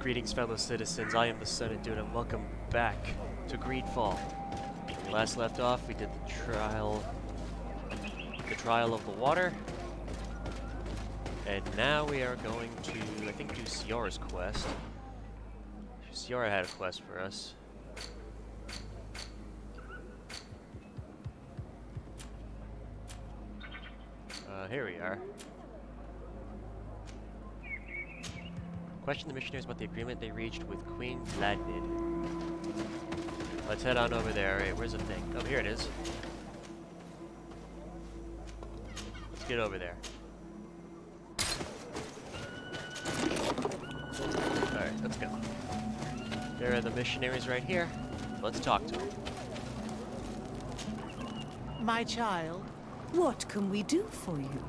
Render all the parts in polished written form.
Greetings, fellow citizens. I am the Sun Dude, and welcome back to Greedfall. When we last left off, we did the trial of the water, and now we are going to, I think, do Ciara's quest. Ciara had a quest for us. Here we are. Question the missionaries about the agreement they reached with Queen Vladnid. Let's head on over there. Alright, where's the thing? Oh, here it is. Let's get over there. Alright, let's go. There are the missionaries right here. Let's talk to them. My child, what can we do for you?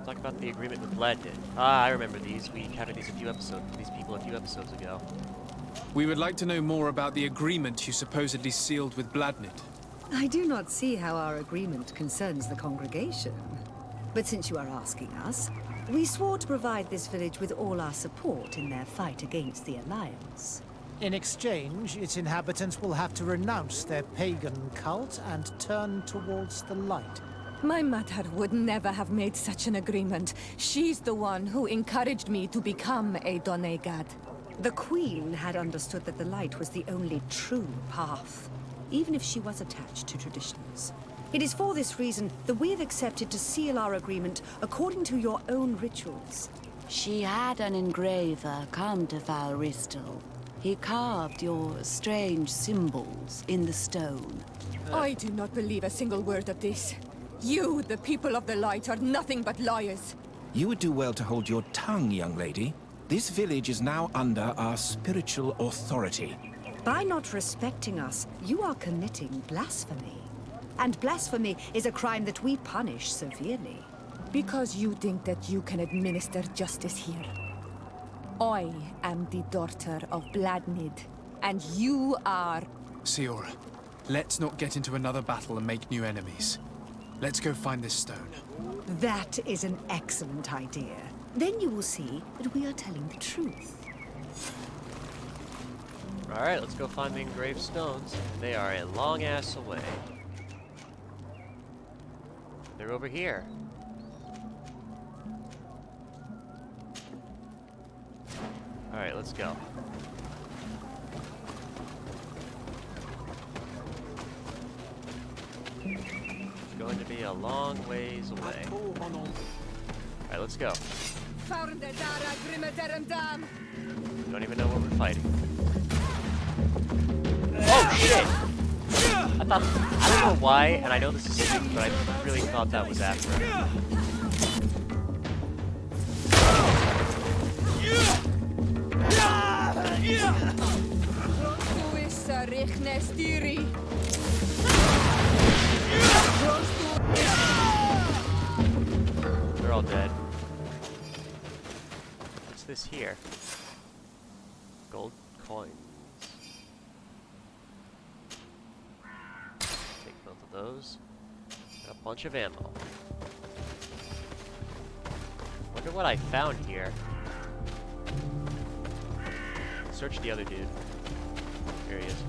Talk about the agreement with Vladnid. Ah, I remember these. We covered these people a few episodes ago. We would like to know more about the agreement you supposedly sealed with Vladnid. I do not see how our agreement concerns the congregation. But since you are asking us, we swore to provide this village with all our support in their fight against the Alliance. in exchange, its inhabitants will have to renounce their pagan cult and turn towards the light. My mother would never have made such an agreement. She's the one who encouraged me to become a Donegad. The Queen had understood that the light was the only true path, even if she was attached to traditions. It is for this reason that we have accepted to seal our agreement according to your own rituals. She had an engraver come to Valristal. He carved your strange symbols in the stone. I do not believe a single word of this. You, the people of the light, are nothing but liars. You would do well to hold your tongue, young lady. This village is now under our spiritual authority. By not respecting us, you are committing blasphemy. And blasphemy is a crime that we punish severely. Because you think that you can administer justice here. I am the daughter of Vladnid, and you are... Ciara, let's not get into another battle and make new enemies. Let's go find this stone. That is an excellent idea. Then you will see that we are telling the truth. Alright, let's go find the engraved stones. They are a long ass away. They're over here. Alright, let's go. It's going to be a long ways away. Alright, let's go. Don't even know what we're fighting. Oh shit! I don't know why, and I know this is stupid, but I really thought that was after him. They're all dead. What's this here? Gold coins. Take both of those. And a bunch of ammo. Wonder what I found here. Search the other dude. Here he is.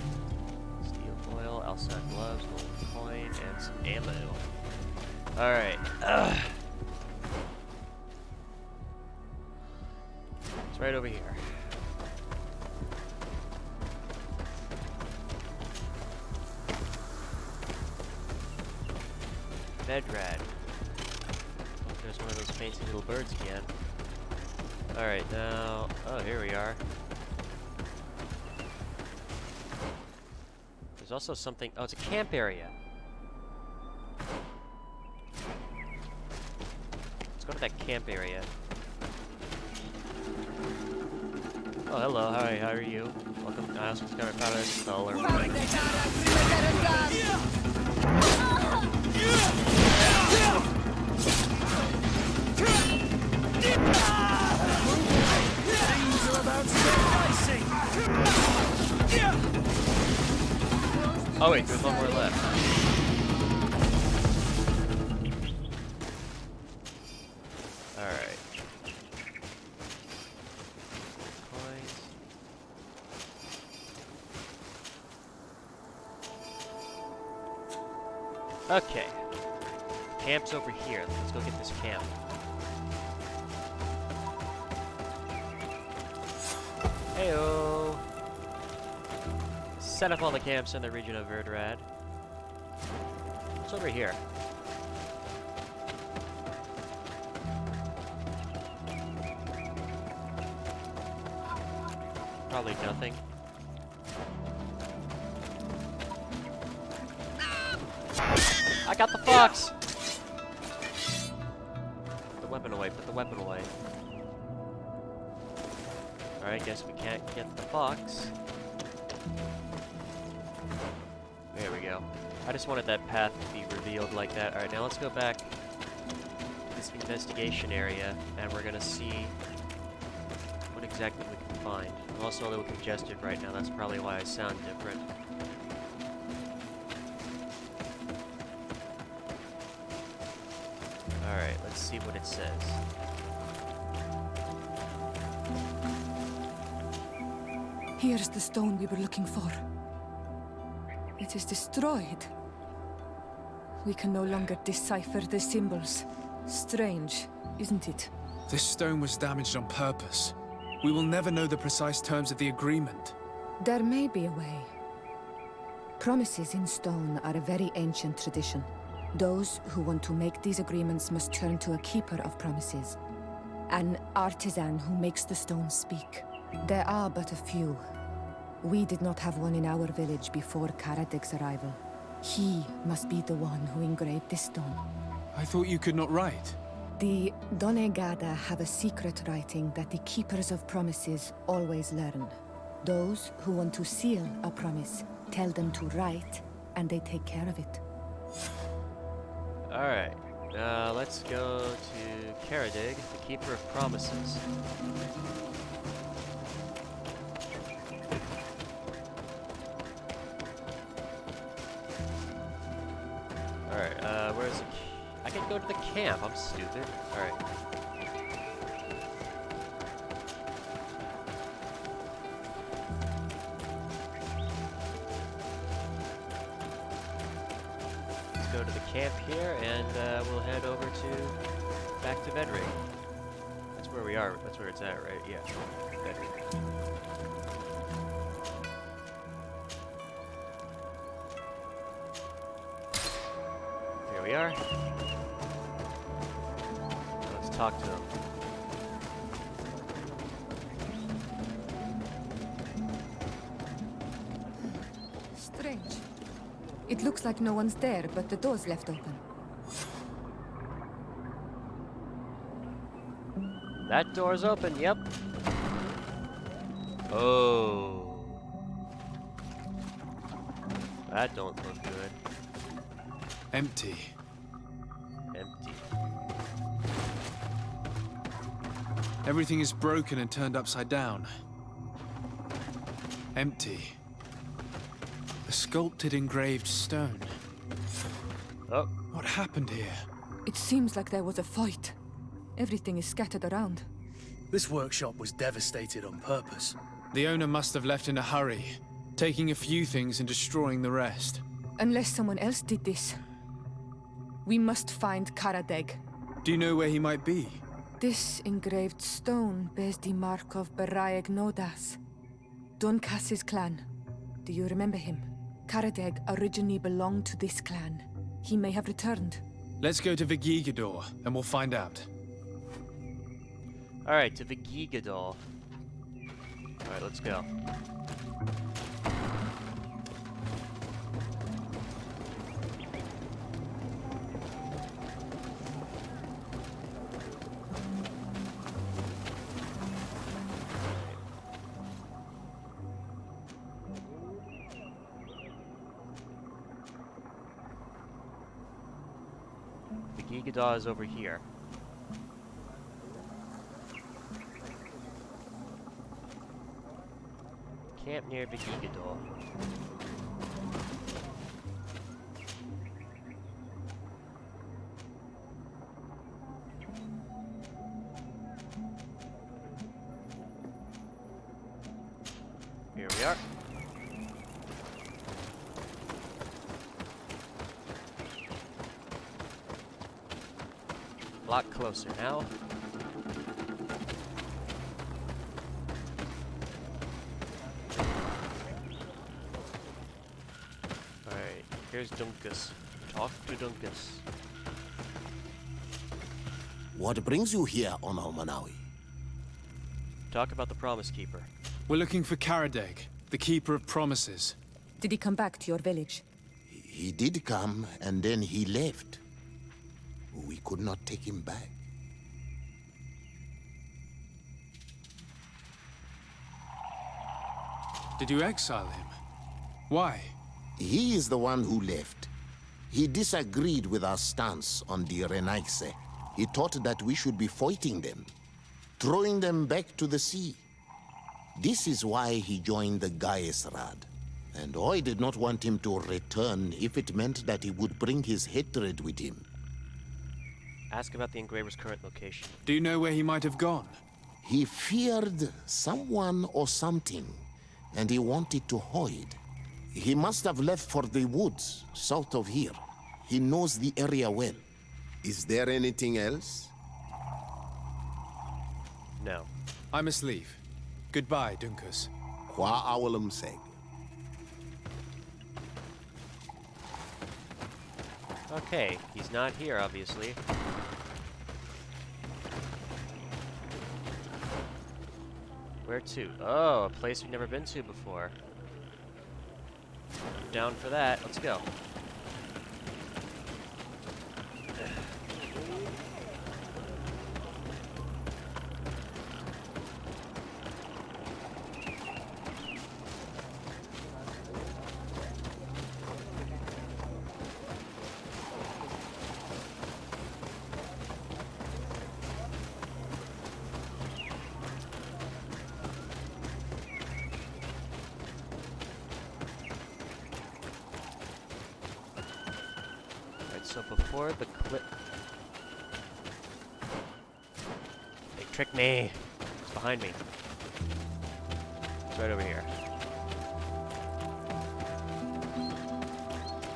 Steel foil, outside gloves, gold coin, and some ammo. Alright. It's right over here. Medrad. There's one of those fancy little birds again. Alright, now... Oh, here we are. There's also something... Oh, it's a camp area. Let's go to that camp area. Oh, hello. Hi, how are you? Welcome. I also discovered Father's Skull or Oh wait, there's one more left. Alright. Okay. Camp's over here. Let's go get this camp. Heyo! Set up all the camps in the region of Verdrad. What's over here? Probably nothing. I got the fox! Put the weapon away, put the weapon away. Alright, guess we can't get the fox. There we go. I just wanted that path to be revealed like that. Alright, now let's go back to this investigation area, and we're gonna see what exactly we can find. I'm also a little congested right now, that's probably why I sound different. Alright, let's see what it says. Here's the stone we were looking for. It is destroyed. We can no longer decipher the symbols. Strange, isn't it? This stone was damaged on purpose. We will never know the precise terms of the agreement. There may be a way. Promises in stone are a very ancient tradition. Those who want to make these agreements must turn to a keeper of promises. An artisan who makes the stone speak. There are but a few. We did not have one in our village before Karadeg's arrival. He must be the one who engraved this stone. I thought you could not write. The Donegada have a secret writing that the keepers of promises always learn. Those who want to seal a promise tell them to write, and they take care of it. Alright, let's go to Karadeg, the Keeper of Promises. Alright, where's the... I can go to the camp, I'm stupid. Alright. Go to the camp here, and we'll head over to back to Vedrig. That's where we are. That's where it's at, right? Yeah, Vedrig. Here we are. Let's talk to him. Strange. It looks like no one's there, but the door's left open. That door's open, yep. Oh. That don't look good. Empty. Empty. Everything is broken and turned upside down. Empty. A sculpted engraved stone. Oh. What happened here? It seems like there was a fight. Everything is scattered around. This workshop was devastated on purpose. The owner must have left in a hurry, taking a few things and destroying the rest. Unless someone else did this. We must find Karadeg. Do you know where he might be? This engraved stone bears the mark of Baraeg Nodas, Duncass's clan. Do you remember him? Karadeg originally belonged to this clan. He may have returned. Let's go to Vigigador, and we'll find out. Alright, to Vigigador. Alright, let's go. Vigigador is over here. Camp near Vigigador. Here we are. lot closer now. Alright, here's Dunkus. Talk to Dunkus. What brings you here on Almanawi? Talk about the Promise Keeper. We're looking for Karadeg, the Keeper of Promises. Did he come back to your village? He did come, and then he left. We could not take him back. Did you exile him? Why? He is the one who left. He disagreed with our stance on the Renaigse. He thought that we should be fighting them, throwing them back to the sea. This is why he joined the Gaesrad. And I did not want him to return if it meant that he would bring his hatred with him. Ask about the engraver's current location. Do you know where he might have gone? He feared someone or something, and he wanted to hide. He must have left for the woods, south of here. He knows the area well. Is there anything else? No. I must leave. Goodbye, Dunkus. Qua awalum seg. Okay, he's not here, obviously. Where to? Oh, a place we've never been to before. Down for that. Let's go. So before the clip... They tricked me! It's behind me. It's right over here.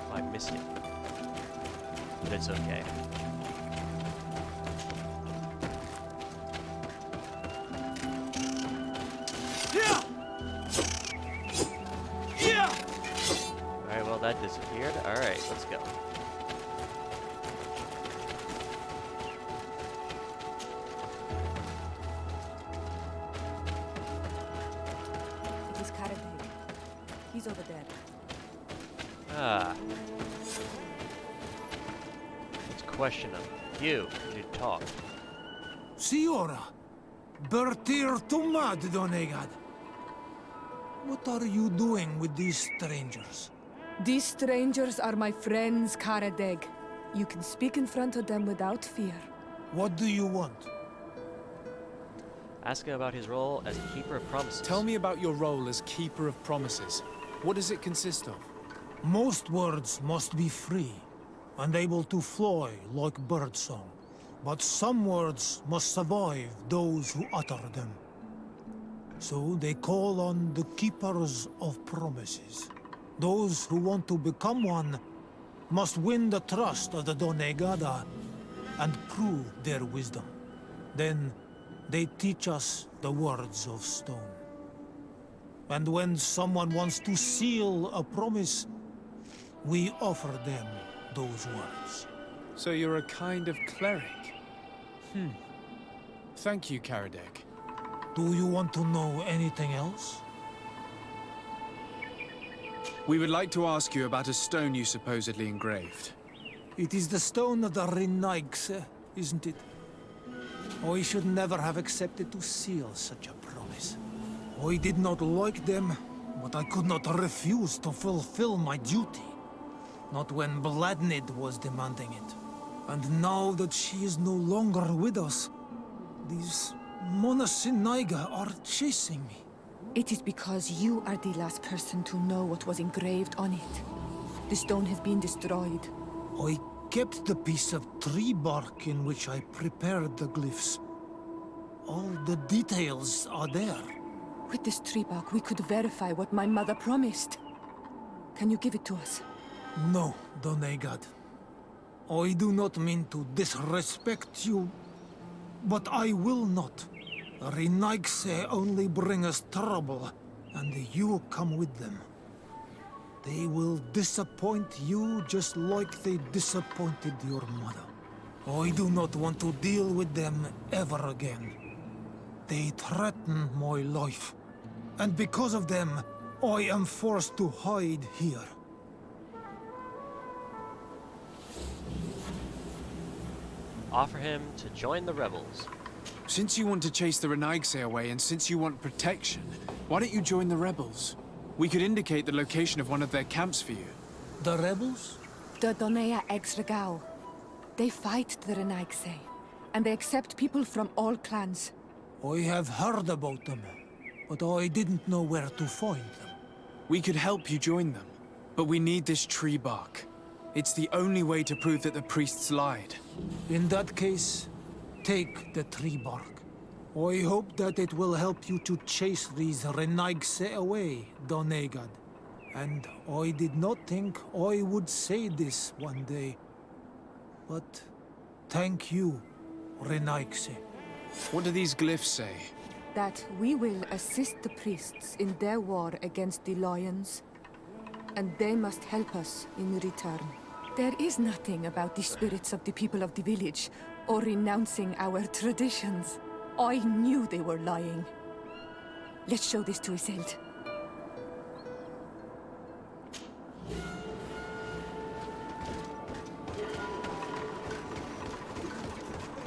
Oh, I missed it. But it's okay. Alright, well that disappeared. Alright, let's go. He's over there. Ah. Let's question him. You talk. Siora, Bertir Tumad Donegad. What are you doing with these strangers? These strangers are my friends, Karadeg. You can speak in front of them without fear. What do you want? Ask him about his role as Keeper of Promises. Tell me about your role as Keeper of Promises. What does it consist of? Most words must be free and able to fly like birdsong. But some words must survive those who utter them. So they call on the Keepers of Promises. Those who want to become one must win the trust of the Donegada and prove their wisdom. Then they teach us the words of stone. And when someone wants to seal a promise, we offer them those words. So you're a kind of cleric? Thank you, Karadeg. Do you want to know anything else? We would like to ask you about a stone you supposedly engraved. It is the stone of the Renaigse, isn't it? I should never have accepted to seal such a promise. I did not like them, but I could not refuse to fulfill my duty. Not when Bladnid was demanding it. And now that she is no longer with us, these Monasinaiga are chasing me. It is because you are the last person to know what was engraved on it. The stone has been destroyed. I kept the piece of tree bark in which I prepared the glyphs. All the details are there. With this tree bark, we could verify what my mother promised. Can you give it to us? No, Donegad. I do not mean to disrespect you, but I will not. Renaigse only bring us trouble, and you come with them. They will disappoint you just like they disappointed your mother. I do not want to deal with them ever again. They threaten my life, and because of them, I am forced to hide here. Offer him to join the rebels. Since you want to chase the Renaigse away, and since you want protection, why don't you join the rebels? We could indicate the location of one of their camps for you. The rebels? The Donea Exregao. They fight the Renaigse, and they accept people from all clans. I have heard about them, but I didn't know where to find them. We could help you join them, but we need this tree bark. It's the only way to prove that the priests lied. In that case, take the tree bark. I hope that it will help you to chase these Renaigse away, Donegad. And I did not think I would say this one day. But thank you, Renaigse. What do these glyphs say? That we will assist the priests in their war against the lions, and they must help us in return. There is nothing about the spirits of the people of the village, or renouncing our traditions. I knew they were lying. Let's show this to Iselt.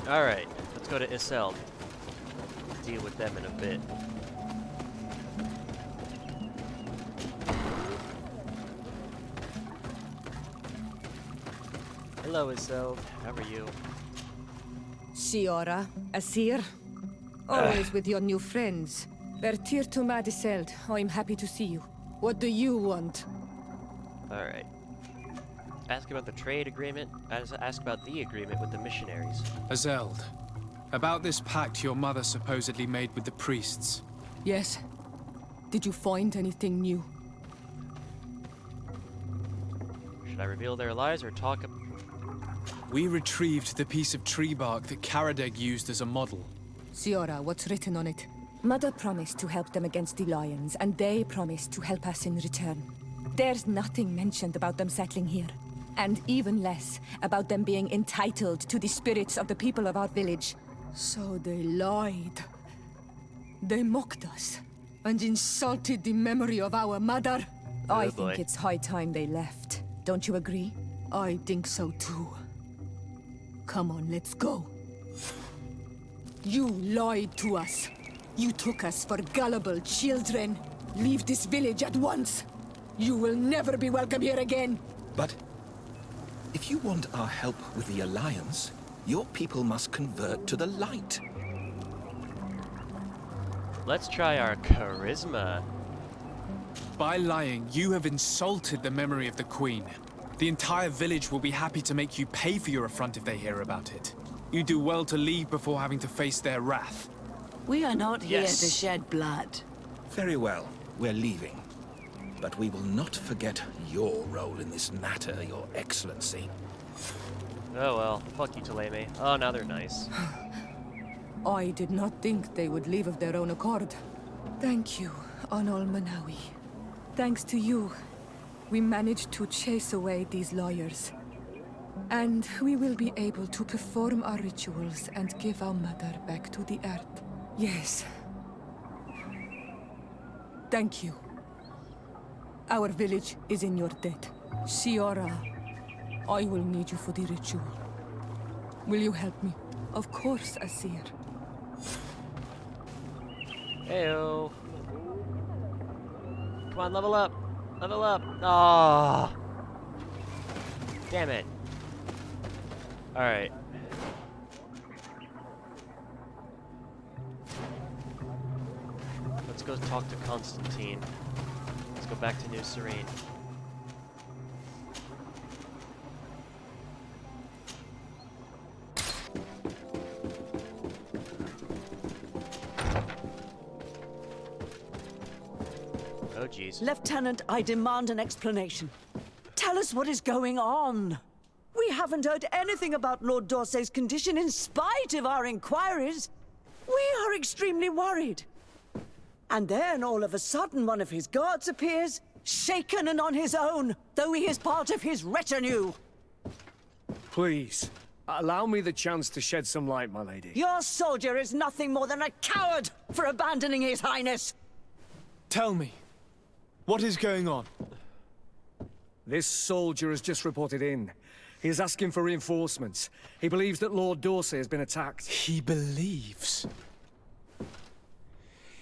Alright, let's go to Iselt. Deal with them in a bit. Hello, Iselt. How are you? Siora, Asir. Always with your new friends. Vertir to Madiseld. I'm happy to see you. What do you want? Alright. Ask about the trade agreement. Ask about the agreement with the missionaries. Azeld, about this pact your mother supposedly made with the priests. Yes. Did you find anything new? Should I reveal their lies or talk? We retrieved the piece of tree bark that Karadeg used as a model. Siora, what's written on it? Mother promised to help them against the lions, and they promised to help us in return. There's nothing mentioned about them settling here. And even less about them being entitled to the spirits of the people of our village. So they lied. They mocked us and insulted the memory of our mother. I think it's high time they left. Don't you agree? I think so too. Come on, let's go. You lied to us. You took us for gullible children. Leave this village at once. You will never be welcome here again. But if you want our help with the Alliance, your people must convert to the light. Let's try our charisma. By lying, you have insulted the memory of the Queen. The entire village will be happy to make you pay for your affront if they hear about it. You do well to leave before having to face their wrath. We are not here Yes. to shed blood. Very well, we're leaving. But we will not forget your role in this matter, Your Excellency. Oh well, fuck you, Taleme. Oh, now they're nice. I did not think they would leave of their own accord. Thank you, Anol Manawi. Thanks to you, we managed to chase away these lawyers. And we will be able to perform our rituals and give our mother back to the earth. Yes. Thank you. Our village is in your debt. Siora, I will need you for the ritual. Will you help me? Of course, Asir. Heyo. Come on, level up. Level up. Ah. Damn it. Alright. Let's go talk to Constantin. Let's go back to New Serene. Oh, jeez. Lieutenant, I demand an explanation. Tell us what is going on. We haven't heard anything about Lord D'Orsay's condition in spite of our inquiries. We are extremely worried. And then all of a sudden one of his guards appears, shaken and on his own, though he is part of his retinue. Please, allow me the chance to shed some light, my lady. Your soldier is nothing more than a coward for abandoning his highness. Tell me, what is going on? This soldier has just reported in. He is asking for reinforcements. He believes that Lord D'Orsay has been attacked. He believes?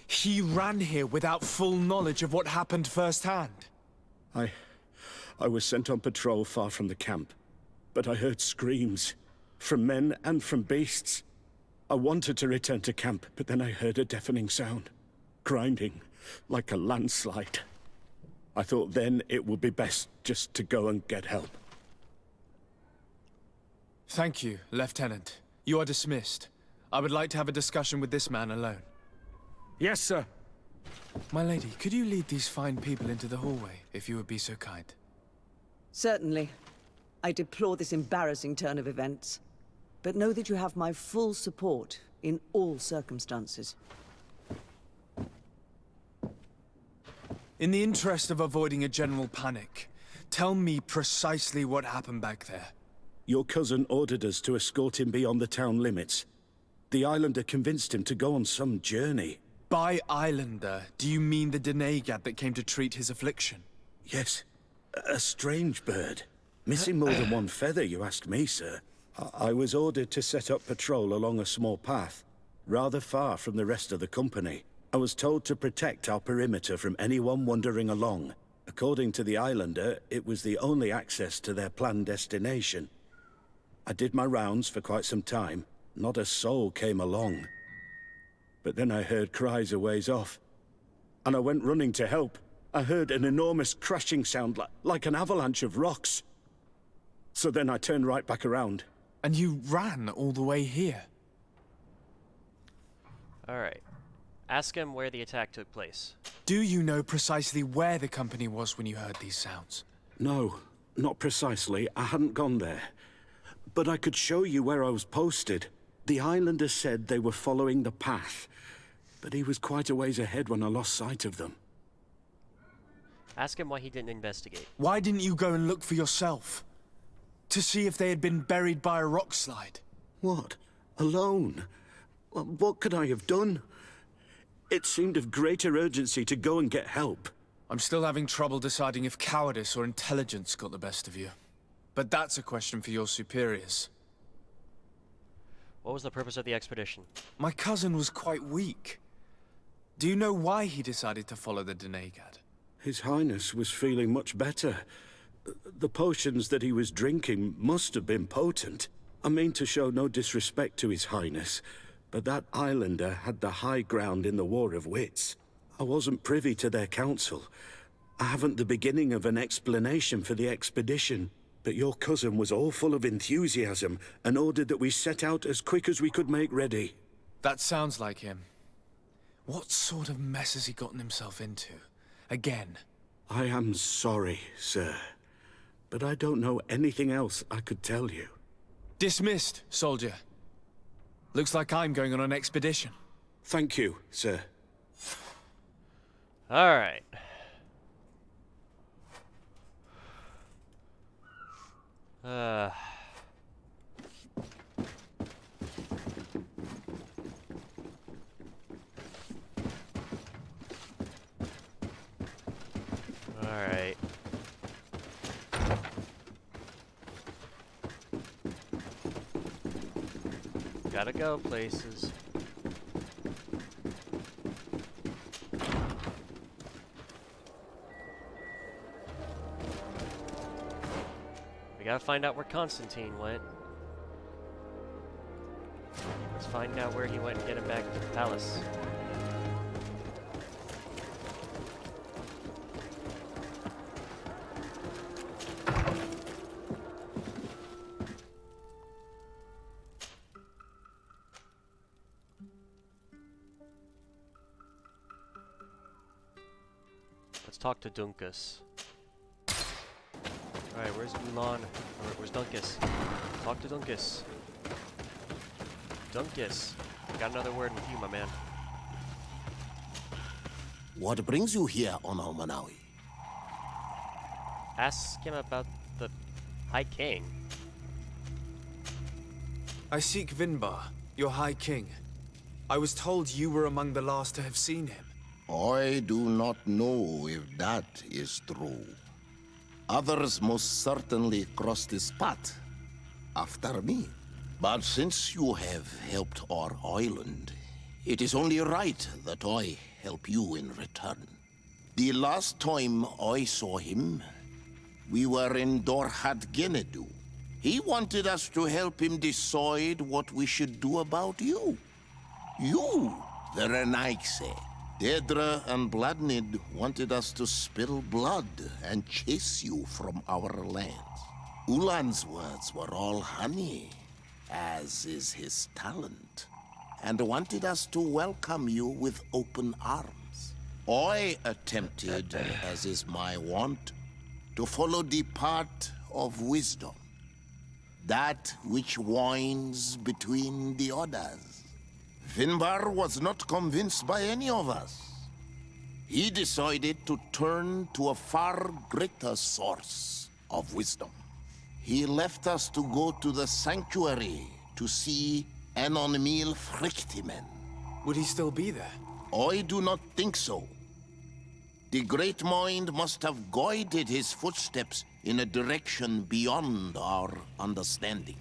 He ran here without full knowledge of what happened firsthand. I was sent on patrol far from the camp, but I heard screams, from men and from beasts. I wanted to return to camp, but then I heard a deafening sound, grinding, like a landslide. I thought then it would be best just to go and get help. Thank you, Lieutenant. You are dismissed. I would like to have a discussion with this man alone. Yes, sir. My lady, could you lead these fine people into the hallway, if you would be so kind? Certainly. I deplore this embarrassing turn of events. But know that you have my full support in all circumstances. In the interest of avoiding a general panic, tell me precisely what happened back there. Your cousin ordered us to escort him beyond the town limits. The Islander convinced him to go on some journey. By Islander, do you mean the Denegad that came to treat his affliction? Yes, a strange bird. Missing more than one feather, you ask me, sir. I was ordered to set up patrol along a small path, rather far from the rest of the company. I was told to protect our perimeter from anyone wandering along. According to the Islander, it was the only access to their planned destination. I did my rounds for quite some time. Not a soul came along. But then I heard cries a ways off, and I went running to help. I heard an enormous crashing sound like an avalanche of rocks. So then I turned right back around. And you ran all the way here? Alright. Ask him where the attack took place. Do you know precisely where the company was when you heard these sounds? No, not precisely. I hadn't gone there. But I could show you where I was posted. The Islander said they were following the path, but he was quite a ways ahead when I lost sight of them. Ask him why he didn't investigate. Why didn't you go and look for yourself? To see if they had been buried by a rock slide? What? Alone? What could I have done? It seemed of greater urgency to go and get help. I'm still having trouble deciding if cowardice or intelligence got the best of you. But that's a question for your superiors. What was the purpose of the expedition? My cousin was quite weak. Do you know why he decided to follow the Denegad? His Highness was feeling much better. The potions that he was drinking must have been potent. I mean to show no disrespect to His Highness, but that Islander had the high ground in the War of Wits. I wasn't privy to their counsel. I haven't the beginning of an explanation for the expedition. But your cousin was all full of enthusiasm and ordered that we set out as quick as we could make ready. That sounds like him. What sort of mess has he gotten himself into? Again? I am sorry, sir. But I don't know anything else I could tell you. Dismissed, soldier. Looks like I'm going on an expedition. Thank you, sir. Alright. Alright. Gotta go places. We gotta find out where Constantin went. Let's find out where he went and get him back to the palace. Let's talk to Dunkus. Alright, where's Ulan? Where's Dunkus? Talk to Dunkus. Dunkus, got another word with you, my man. What brings you here on Almanawi? Ask him about the High King. I seek Vinbar, your High King. I was told you were among the last to have seen him. I do not know if that is true. Others most certainly crossed his path after me. But since you have helped our island, it is only right that I help you in return. The last time I saw him, we were in Dorhat Genedu. He wanted us to help him decide what we should do about you. You, the Renaigse. Dedra and Bladnid wanted us to spill blood and chase you from our lands. Ulan's words were all honey, as is his talent, and wanted us to welcome you with open arms. I attempted, as is my wont, to follow the path of wisdom, that which winds between the others. Vinbar was not convinced by any of us. He decided to turn to a far greater source of wisdom. He left us to go to the sanctuary to see Enonmil Frictimen. Would he still be there? I do not think so. The Great Mind must have guided his footsteps in a direction beyond our understanding.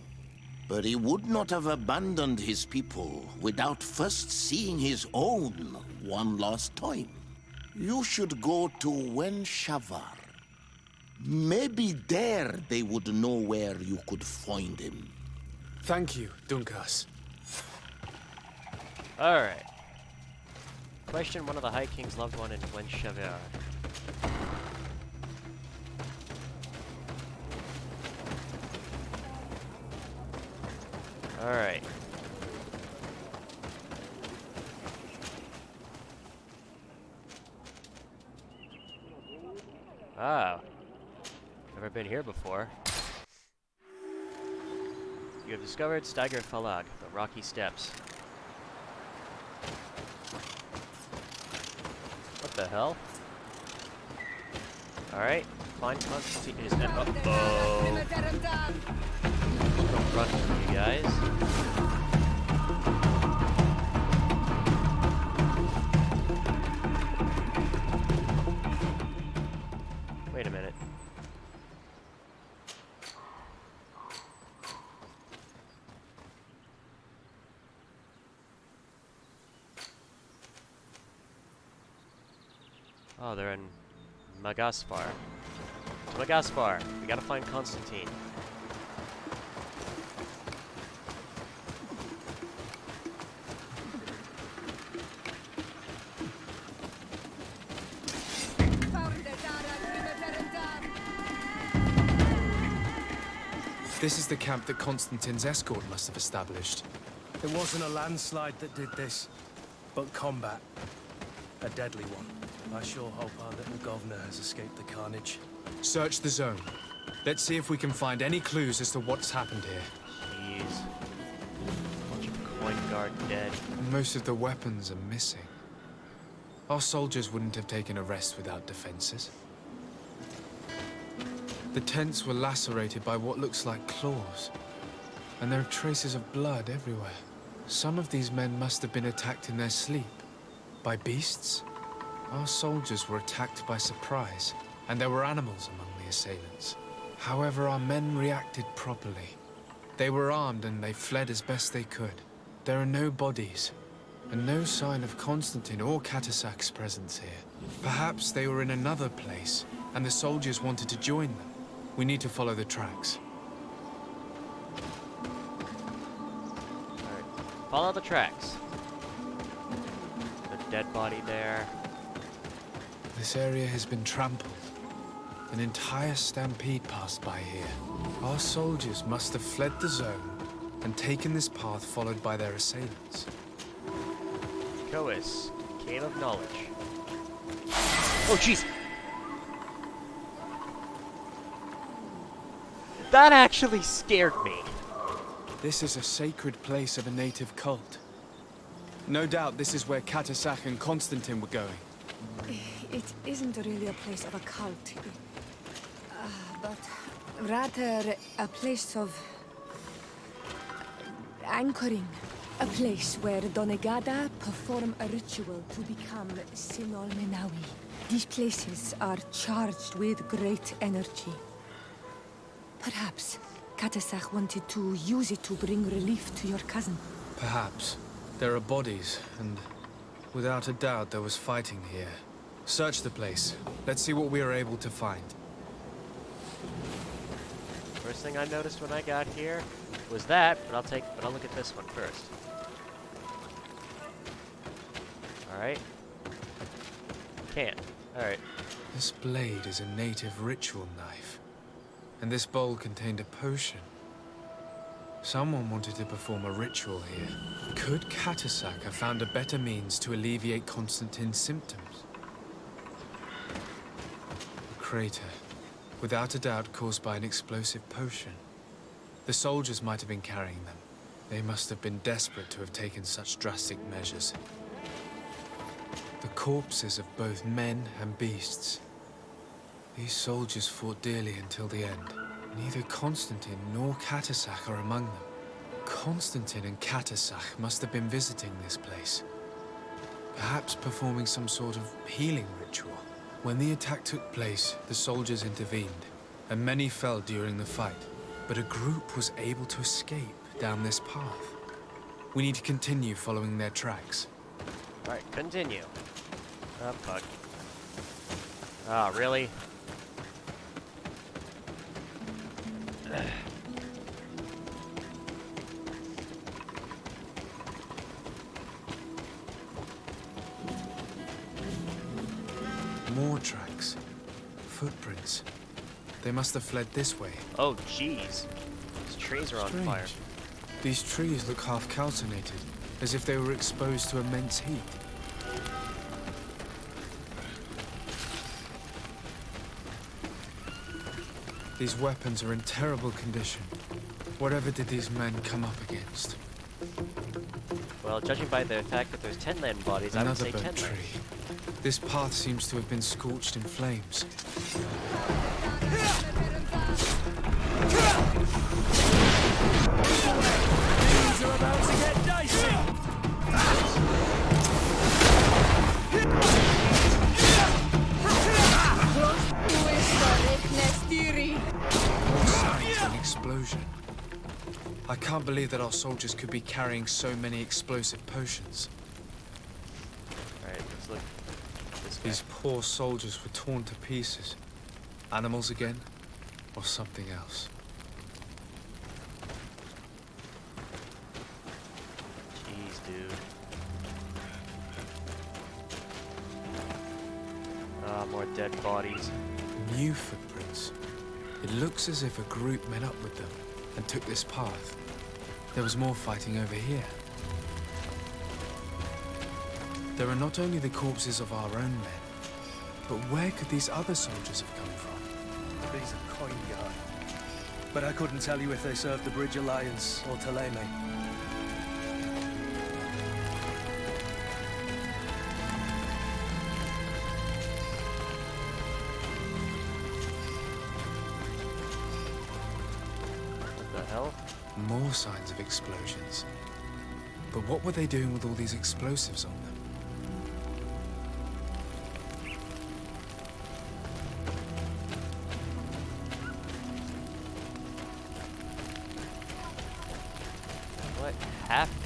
But he would not have abandoned his people without first seeing his own one last time. You should go to Wenshavar. Maybe there they would know where you could find him. Thank you, Dunkas. Alright. Question one of the High King's loved one in Wenshavar. Alright. Ah. Never been here before. You have discovered Steiger Falag, the rocky steps. What the hell? Alright. Find Constantin is at uh-oh. Don't run from you guys. Wait a minute. Oh, they're in Magaspar. To Magaspar. We gotta find Constantin. This is the camp that Constantin's escort must have established. It wasn't a landslide that did this, but combat. A deadly one. I sure hope our little governor has escaped the carnage. Search the zone. Let's see if we can find any clues as to what's happened here. Jeez. Bunch of coin guard dead. And most of the weapons are missing. Our soldiers wouldn't have taken a rest without defenses. The tents were lacerated by what looks like claws, and there are traces of blood everywhere. Some of these men must have been attacked in their sleep. By beasts? Our soldiers were attacked by surprise, and there were animals among the assailants. However, our men reacted properly. They were armed and they fled as best they could. There are no bodies, and no sign of Constantin or Katasak's presence here. Perhaps they were in another place, and the soldiers wanted to join them. We need to follow the tracks. Alright. Follow the tracks. The dead body there. This area has been trampled. An entire stampede passed by here. Our soldiers must have fled the zone and taken this path followed by their assailants. Cois, Cave of Knowledge. Oh, jeez! That actually scared me. This is a sacred place of a native cult. No doubt this is where Katasak and Constantin were going. It isn't really a place of a cult, but rather a place of anchoring. A place where Donegada perform a ritual to become Sinol Menawi. These places are charged with great energy. Perhaps Katasak wanted to use it to bring relief to your cousin. Perhaps. There are bodies, and without a doubt there was fighting here. Search the place. Let's see what we are able to find. First thing I noticed when I got here was that, but I'll look at this one first. Alright. Can't. Alright. This blade is a native ritual knife. And this bowl contained a potion. Someone wanted to perform a ritual here. Could Katasak have found a better means to alleviate Constantin's symptoms? A crater, without a doubt caused by an explosive potion. The soldiers might have been carrying them. They must have been desperate to have taken such drastic measures. The corpses of both men and beasts. These soldiers fought dearly until the end. Neither Constantin nor Katasak are among them. Constantin and Katasak must have been visiting this place. Perhaps performing some sort of healing ritual. When the attack took place, the soldiers intervened, and many fell during the fight. But a group was able to escape down this path. We need to continue following their tracks. Alright, continue. Oh, fuck. Ah, really? More tracks. Footprints. They must have fled this way. Oh, jeez. These trees are on fire. These trees look half calcinated, as if they were exposed to immense heat. These weapons are in terrible condition. Whatever did these men come up against? Well, judging by the fact that there's 10 land bodies, I would Another say 10 burnt land. tree. This path seems to have been scorched in flames. Things are about to get dicey! Signs of an explosion. I can't believe that our soldiers could be carrying so many explosive potions. Alright, let's look at this guy. These poor soldiers were torn to pieces. Animals again? Or something else? Jeez, dude. Ah, more dead bodies. New footprints. It looks as if a group met up with them and took this path. There was more fighting over here. There are not only the corpses of our own men, but where could these other soldiers have come from? These are coin guard. But I couldn't tell you if they served the Bridge Alliance or Teleme. What the hell? More signs of explosions. But what were they doing with all these explosives on them? What happened?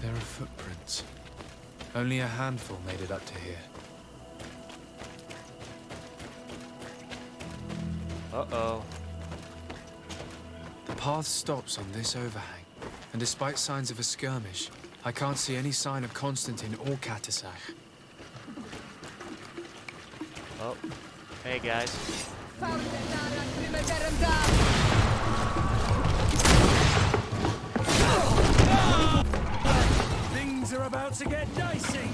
There are footprints. Only a handful made it up to here. Uh-oh. The path stops on this overhang, and despite signs of a skirmish, I can't see any sign of Constantin or Katasak. Oh. Hey, guys. Things are about to get dicey!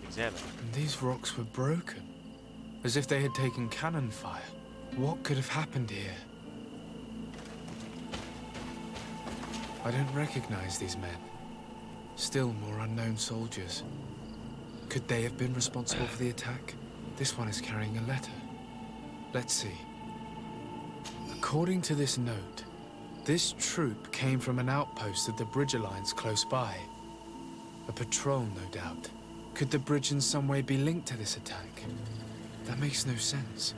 examine. And these rocks were broken, as if they had taken cannon fire. What could have happened here? I don't recognize these men. Still more unknown soldiers. Could they have been responsible for the attack? This one is carrying a letter. Let's see. According to this note, this troop came from an outpost of the Bridge Alliance close by. A patrol, no doubt. Could the bridge in some way be linked to this attack? That makes no sense.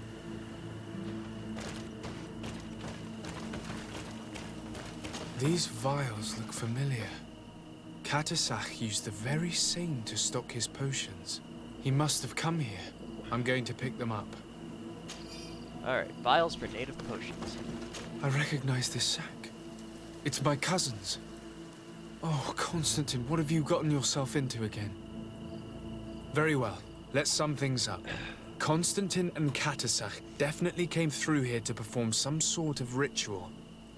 These vials look familiar. Katasach used the very same to stock his potions. He must have come here. I'm going to pick them up. Alright, vials for native potions. I recognize this sack. It's my cousin's. Oh, Constantin, what have you gotten yourself into again? Very well. Let's sum things up. Constantin and Katasach definitely came through here to perform some sort of ritual,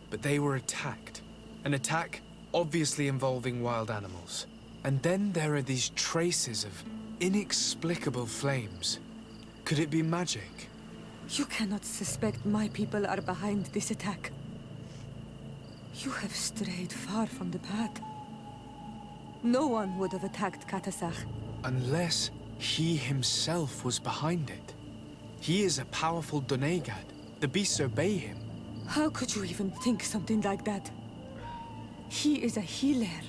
but they were attacked. An attack obviously involving wild animals. And then there are these traces of inexplicable flames. Could it be magic? You cannot suspect my people are behind this attack. You have strayed far from the path. No one would have attacked Katasach. Unless he himself was behind it. He is a powerful Donegad. The beasts obey him. How could you even think something like that? He is a healer.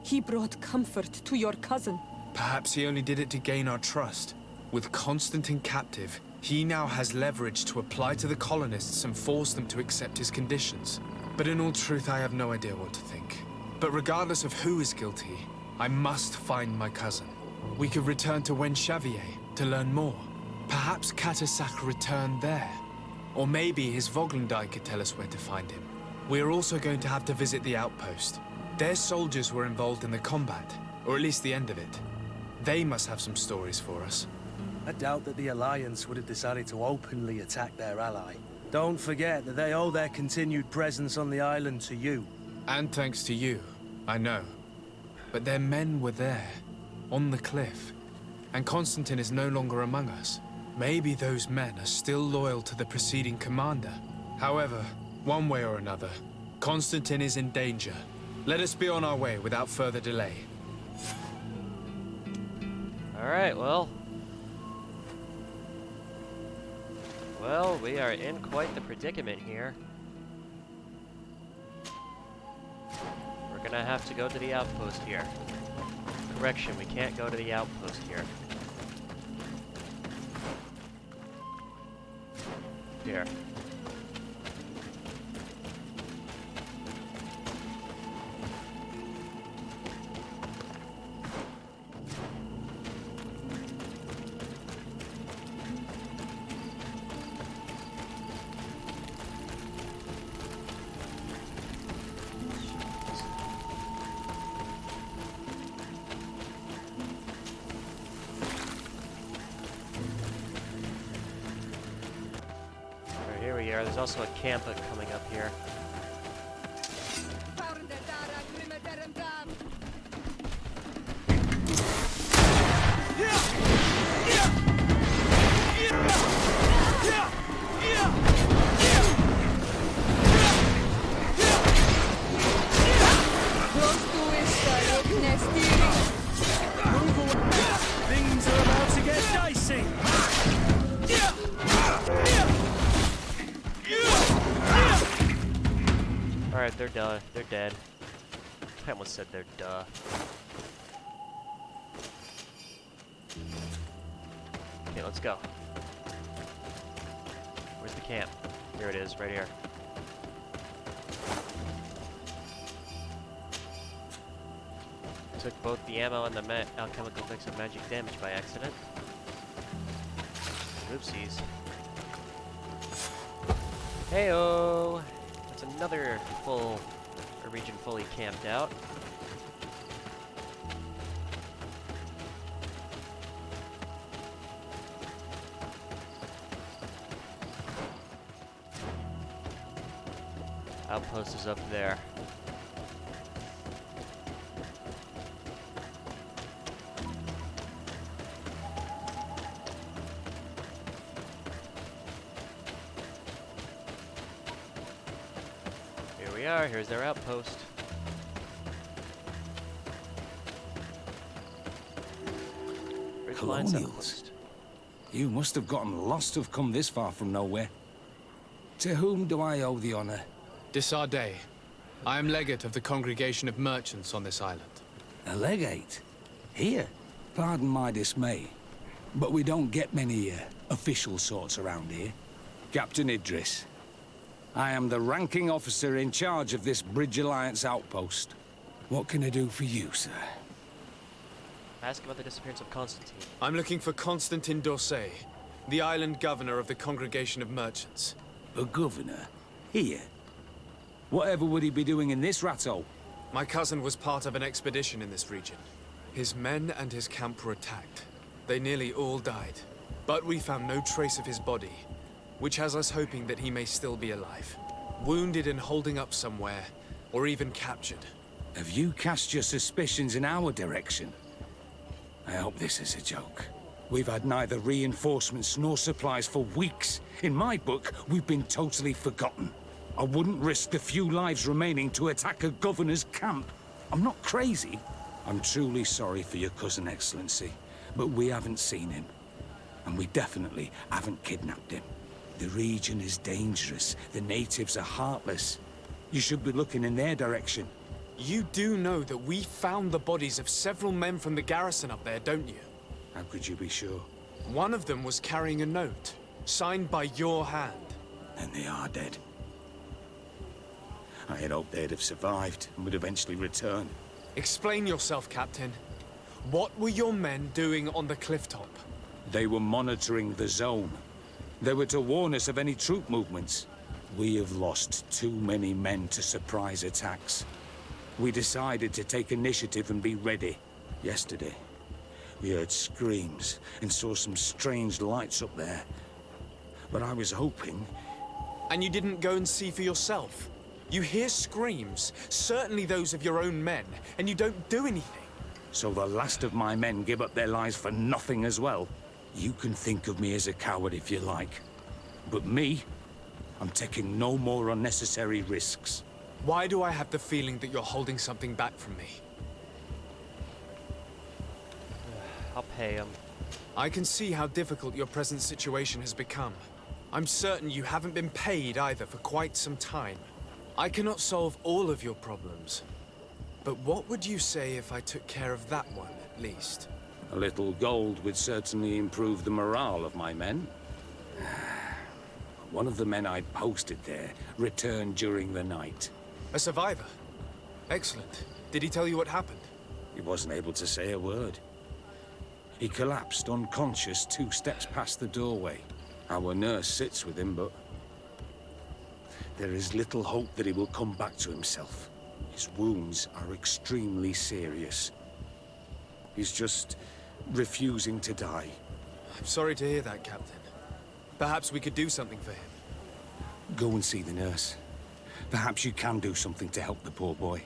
He brought comfort to your cousin. Perhaps he only did it to gain our trust. With Constantin captive, he now has leverage to apply to the colonists and force them to accept his conditions. But in all truth, I have no idea what to think. But regardless of who is guilty, I must find my cousin. We could return to Wen Xavier to learn more. Perhaps Katasach returned there. Or maybe his Voglendai could tell us where to find him. We are also going to have to visit the outpost. Their soldiers were involved in the combat, or at least the end of it. They must have some stories for us. I doubt that the Alliance would have decided to openly attack their ally. Don't forget that they owe their continued presence on the island to you. And thanks to you, I know. But their men were there, on the cliff. And Constantin is no longer among us. Maybe those men are still loyal to the preceding commander. However, one way or another, Constantin is in danger. Let us be on our way without further delay. Alright, well, we are in quite the predicament here. We're gonna have to go to the outpost here. Correction, we can't go to the outpost here. Here. Here we are. There's also a camp coming up here. Things are about to get dicey! Alright, they're done. They're dead. I almost said they're duh. Okay, let's go. Where's the camp? Here it is, right here. Took both the ammo and the alchemical mix of magic damage by accident. Oopsies. Heyo! That's another a region fully camped out. Outpost is up there. we are. Here's their outpost. Ridgeline's Colonials. outpost. You must have gotten lost to have come this far from nowhere. To whom do I owe the honor? Desardet. I am legate of the Congregation of Merchants on this island. A legate? Here? Pardon my dismay, but we don't get many official sorts around here. Captain Idris. I am the ranking officer in charge of this Bridge Alliance outpost. What can I do for you, sir? Ask about the disappearance of Constantin. I'm looking for Constantin d'Orsay, the island governor of the Congregation of Merchants. A governor? Here? Whatever would he be doing in this rattle? My cousin was part of an expedition in this region. His men and his camp were attacked. They nearly all died. But we found no trace of his body, which has us hoping that he may still be alive. Wounded and holding up somewhere, or even captured. Have you cast your suspicions in our direction? I hope this is a joke. We've had neither reinforcements nor supplies for weeks. In my book, we've been totally forgotten. I wouldn't risk the few lives remaining to attack a governor's camp. I'm not crazy. I'm truly sorry for your cousin, Excellency, but we haven't seen him. And we definitely haven't kidnapped him. The region is dangerous. The natives are heartless. You should be looking in their direction. You do know that we found the bodies of several men from the garrison up there, don't you? How could you be sure? One of them was carrying a note, signed by your hand. And they are dead. I had hoped they'd have survived and would eventually return. Explain yourself, Captain. What were your men doing on the clifftop? They were monitoring the zone. They were to warn us of any troop movements. We have lost too many men to surprise attacks. We decided to take initiative and be ready. Yesterday, we heard screams and saw some strange lights up there. But I was hoping... And you didn't go and see for yourself? You hear screams, certainly those of your own men, and you don't do anything. So the last of my men give up their lives for nothing as well? You can think of me as a coward if you like. But me, I'm taking no more unnecessary risks. Why do I have the feeling that you're holding something back from me? I'll pay him. I can see how difficult your present situation has become. I'm certain you haven't been paid either for quite some time. I cannot solve all of your problems. But what would you say if I took care of that one, at least? A little gold would certainly improve the morale of my men. One of the men I'd posted there returned during the night. A survivor? Excellent. Did he tell you what happened? He wasn't able to say a word. He collapsed unconscious 2 steps past the doorway. Our nurse sits with him, but there is little hope that he will come back to himself. His wounds are extremely serious. He's just refusing to die. I'm sorry to hear that, Captain. Perhaps we could do something for him. Go and see the nurse. Perhaps you can do something to help the poor boy.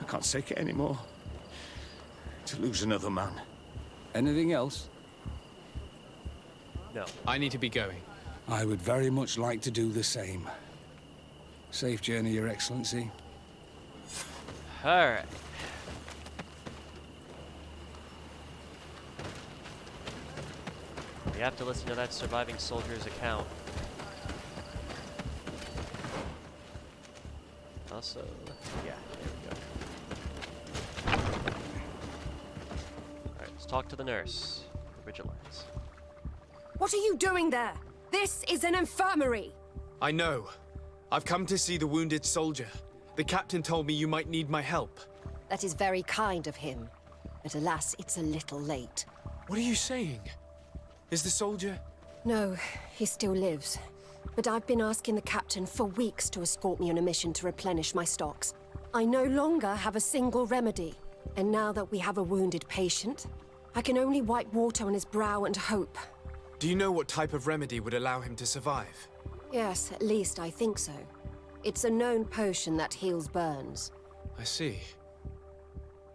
I can't take it anymore. To lose another man. Anything else? No. I need to be going. I would very much like to do the same. Safe journey, Your Excellency. Alright. We have to listen to that surviving soldier's account. Also, yeah, there we go. Alright, let's talk to the nurse. The Bridge Alliance. What are you doing there? This is an infirmary! I know. I've come to see the wounded soldier. The captain told me you might need my help. That is very kind of him. But alas, it's a little late. What are you saying? Is the soldier... No, he still lives. But I've been asking the captain for weeks to escort me on a mission to replenish my stocks. I no longer have a single remedy. And now that we have a wounded patient, I can only wipe water on his brow and hope. Do you know what type of remedy would allow him to survive? Yes, at least I think so. It's a known potion that heals burns. I see.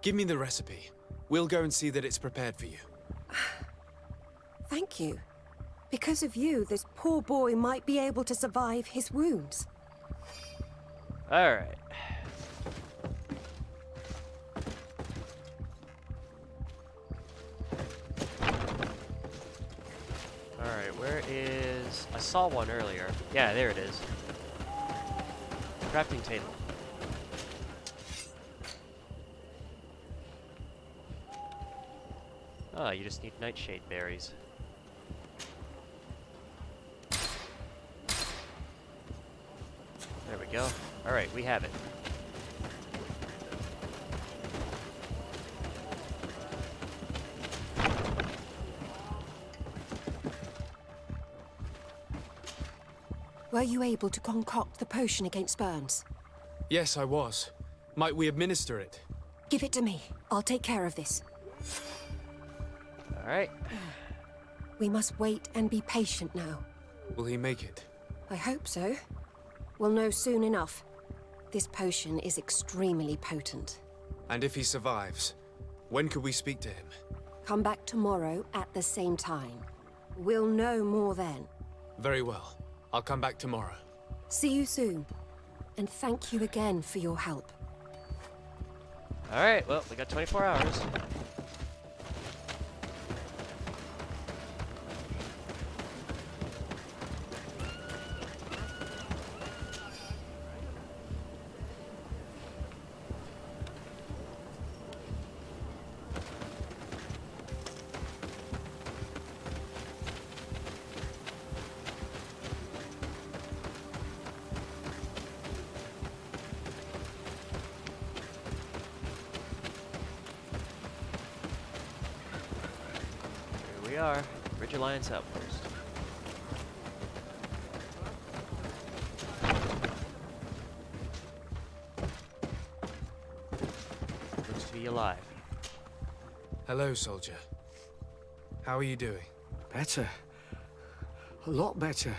Give me the recipe. We'll go and see that it's prepared for you. Thank you. Because of you, this poor boy might be able to survive his wounds. Alright. Where is... I saw one earlier. Yeah, there it is. Crafting table. Oh, you just need nightshade berries. There we go. Alright, we have it. Were you able to concoct the potion against burns? Yes, I was. Might we administer it? Give it to me. I'll take care of this. Alright. We must wait and be patient now. Will he make it? I hope so. We'll know soon enough. This potion is extremely potent. And if he survives, when could we speak to him? Come back tomorrow at the same time. We'll know more then. Very well. I'll come back tomorrow. See you soon. And thank you again for your help. Alright, well, we got 24 hours. We are. Ridge Alliance Outpost. Looks to be alive. Hello, soldier. How are you doing? Better. A lot better.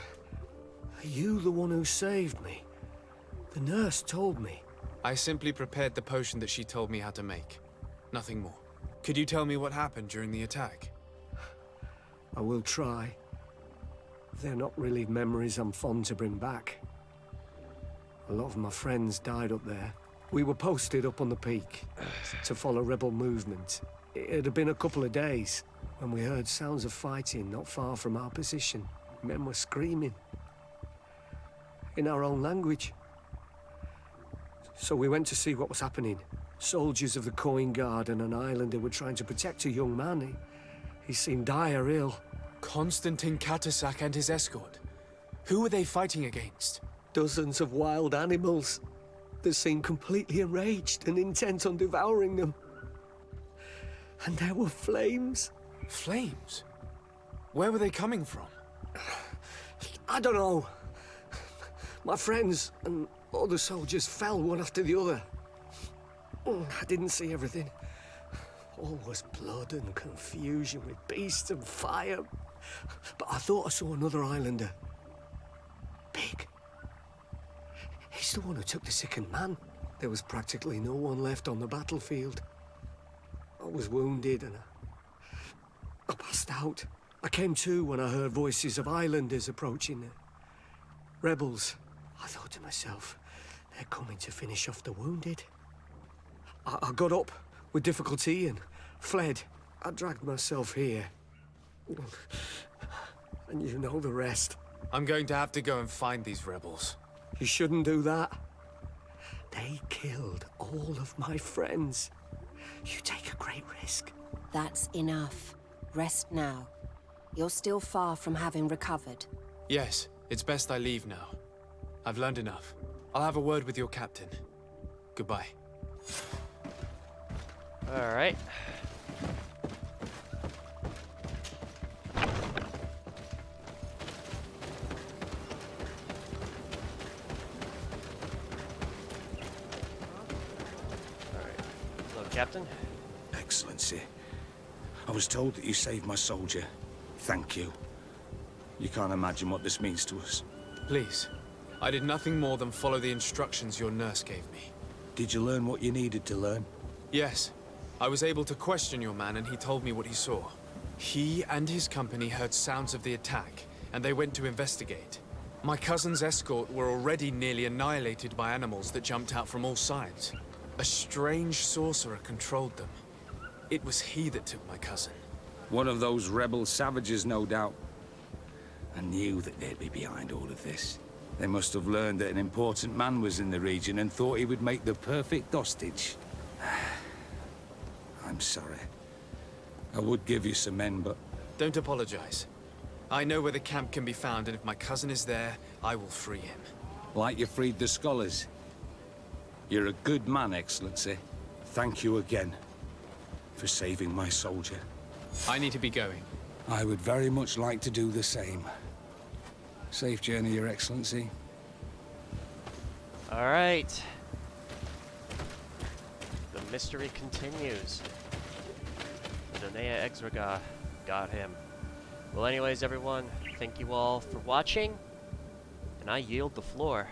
Are you the one who saved me? The nurse told me. I simply prepared the potion that she told me how to make. Nothing more. Could you tell me what happened during the attack? I will try. They're not really memories I'm fond to bring back. A lot of my friends died up there. We were posted up on the peak to follow rebel movement. It had been a couple of days when we heard sounds of fighting not far from our position. Men were screaming in our own language. So we went to see what was happening. Soldiers of the Coin Guard and an islander were trying to protect a young man. He seemed dire ill. Constantin Katasak and his escort. Who were they fighting against? Dozens of wild animals. They seemed completely enraged and intent on devouring them. And there were flames. Flames? Where were they coming from? I don't know. My friends and other soldiers fell one after the other. I didn't see everything. All was blood and confusion with beasts and fire. But I thought I saw another islander. Big. He's the one who took the sickened man. There was practically no one left on the battlefield. I was wounded and I passed out. I came to when I heard voices of islanders approaching. Rebels. I thought to myself, they're coming to finish off the wounded. I got up with difficulty and fled. I dragged myself here. And you know the rest. I'm going to have to go and find these rebels. You shouldn't do that. They killed all of my friends. You take a great risk. That's enough. Rest now. You're still far from having recovered. Yes, it's best I leave now. I've learned enough. I'll have a word with your captain. Goodbye. Alright. Hello, Captain. Excellency. I was told that you saved my soldier. Thank you. You can't imagine what this means to us. Please. I did nothing more than follow the instructions your nurse gave me. Did you learn what you needed to learn? Yes. I was able to question your man and he told me what he saw. He and his company heard sounds of the attack, and they went to investigate. My cousin's escort were already nearly annihilated by animals that jumped out from all sides. A strange sorcerer controlled them. It was he that took my cousin. One of those rebel savages, no doubt. I knew that they'd be behind all of this. They must have learned that an important man was in the region and thought he would make the perfect hostage. I'm sorry. I would give you some men, but... Don't apologize. I know where the camp can be found, and if my cousin is there, I will free him. Like you freed the scholars. You're a good man, Excellency. Thank you again for saving my soldier. I need to be going. I would very much like to do the same. Safe journey, Your Excellency. All right. The mystery continues. Donea Exraga got him. Well, anyways, everyone, thank you all for watching, and I yield the floor.